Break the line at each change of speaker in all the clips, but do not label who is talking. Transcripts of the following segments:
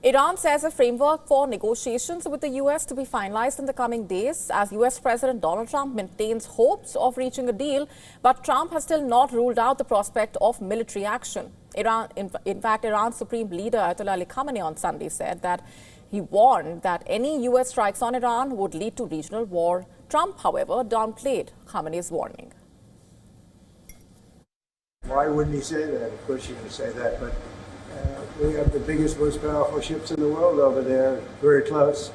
Iran says a framework for negotiations with the U.S. to be finalized in the coming days as U.S. President Donald Trump maintains hopes of reaching a deal, but Trump has still not ruled out the prospect of military action. In fact, Iran's Supreme Leader Ayatollah Ali Khamenei on Sunday said that he warned that any U.S. strikes on Iran would lead to regional war. Trump, however, downplayed Khamenei's warning.
Why wouldn't he say that? Of course he would say that, but we have the biggest, most powerful ships in the world over there, very close,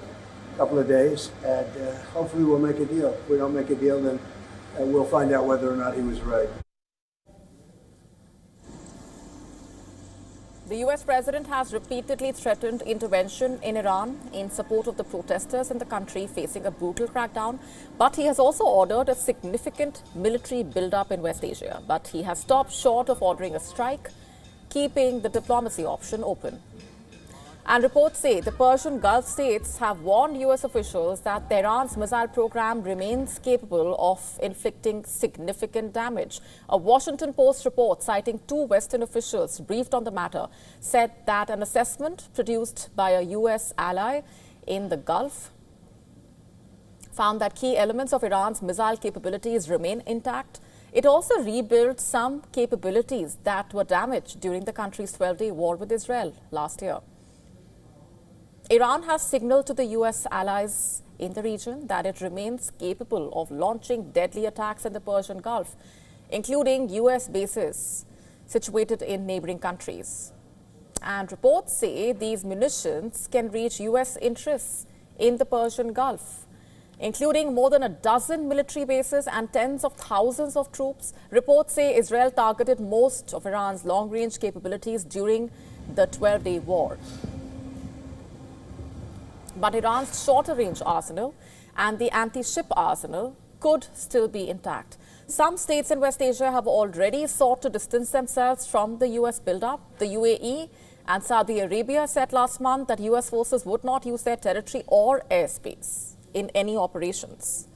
a couple of days, and hopefully we'll make a deal. If we don't make a deal, then we'll find out whether or not he was right.
The U.S. president has repeatedly threatened intervention in Iran in support of the protesters in the country facing a brutal crackdown, but he has also ordered a significant military buildup in West Asia. But he has stopped short of ordering a strike, keeping the diplomacy option open. And reports say the Persian Gulf states have warned U.S. officials that Tehran's missile program remains capable of inflicting significant damage. A Washington Post report citing two Western officials briefed on the matter said that an assessment produced by a U.S. ally in the Gulf found that key elements of Iran's missile capabilities remain intact. It also rebuilt some capabilities that were damaged during the country's 12-day war with Israel last year. Iran has signaled to the U.S. allies in the region that it remains capable of launching deadly attacks in the Persian Gulf, including U.S. bases situated in neighboring countries. And reports say these munitions can reach U.S. interests in the Persian Gulf, including more than a dozen military bases and tens of thousands of troops. Reports say Israel targeted most of Iran's long-range capabilities during the 12-day war. But Iran's shorter-range arsenal and the anti-ship arsenal could still be intact. Some states in West Asia have already sought to distance themselves from the U.S. buildup. The UAE and Saudi Arabia said last month that U.S. forces would not use their territory or airspace in any operations.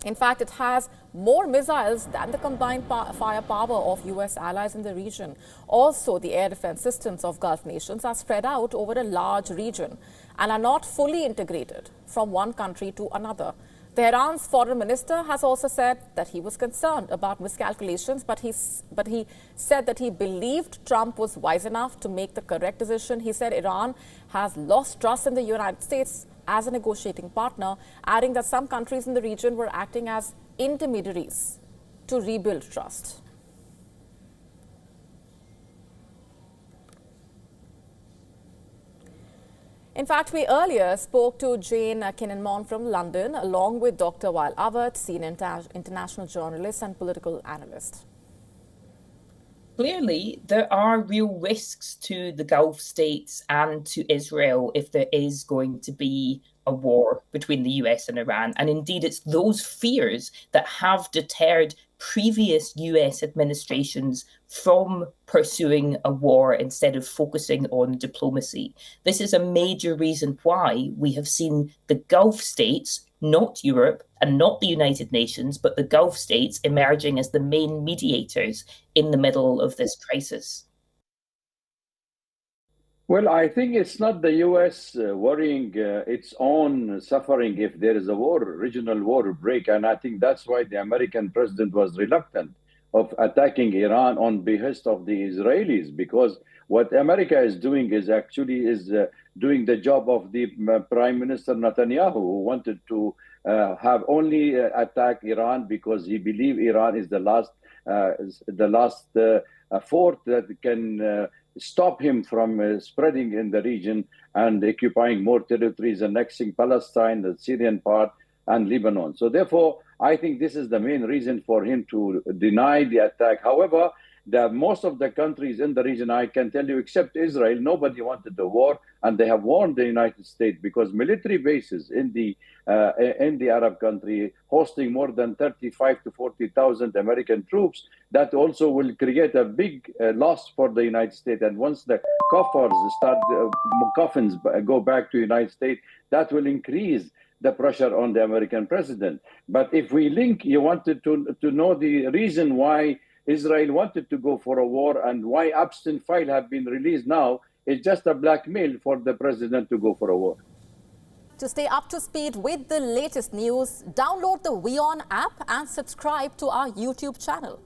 In fact, it has more missiles than the combined firepower of U.S. allies in the region. Also, the air defense systems of Gulf nations are spread out over a large region and are not fully integrated from one country to another. Tehran's foreign minister has also said that he was concerned about miscalculations, but he said that he believed Trump was wise enough to make the correct decision. He said Iran has lost trust in the United States as a negotiating partner, adding that some countries in the region were acting as intermediaries to rebuild trust. In fact, we earlier spoke to Jane Kinnenmon from London, along with Dr. Wael Awad, senior international journalist and political analyst.
Clearly, there are real risks to the Gulf states and to Israel if there is going to be a war between the US and Iran. And indeed, it's those fears that have deterred previous US administrations from pursuing a war instead of focusing on diplomacy. This is a major reason why we have seen the Gulf states, not Europe and not the United Nations, but the Gulf states emerging as the main mediators in the middle of this crisis.
Well, I think it's not the U.S. worrying its own suffering if there is a war, regional war break. And I think that's why the American president was reluctant of attacking Iran on behest of the Israelis, because what America is doing is actually doing the job of the Prime Minister Netanyahu, who wanted to have only attack Iran because he believed Iran is the last fort that can stop him from spreading in the region and occupying more territories, annexing Palestine, the Syrian part, and Lebanon. So therefore, I think this is the main reason for him to deny the attack. However, most of the countries in the region, I can tell you, except Israel, nobody wanted the war, and they have warned the United States because military bases in the Arab country hosting more than 35 to 40,000 American troops, that also will create a big loss for the United States. And once the coffins go back to the United States, that will increase the pressure on the American president. But if we link, you wanted to know the reason why Israel wanted to go for a war, and why Epstein file have been released now is just a blackmail for the president to go for a war.
To stay up to speed with the latest news, download the WION app and subscribe to our YouTube channel.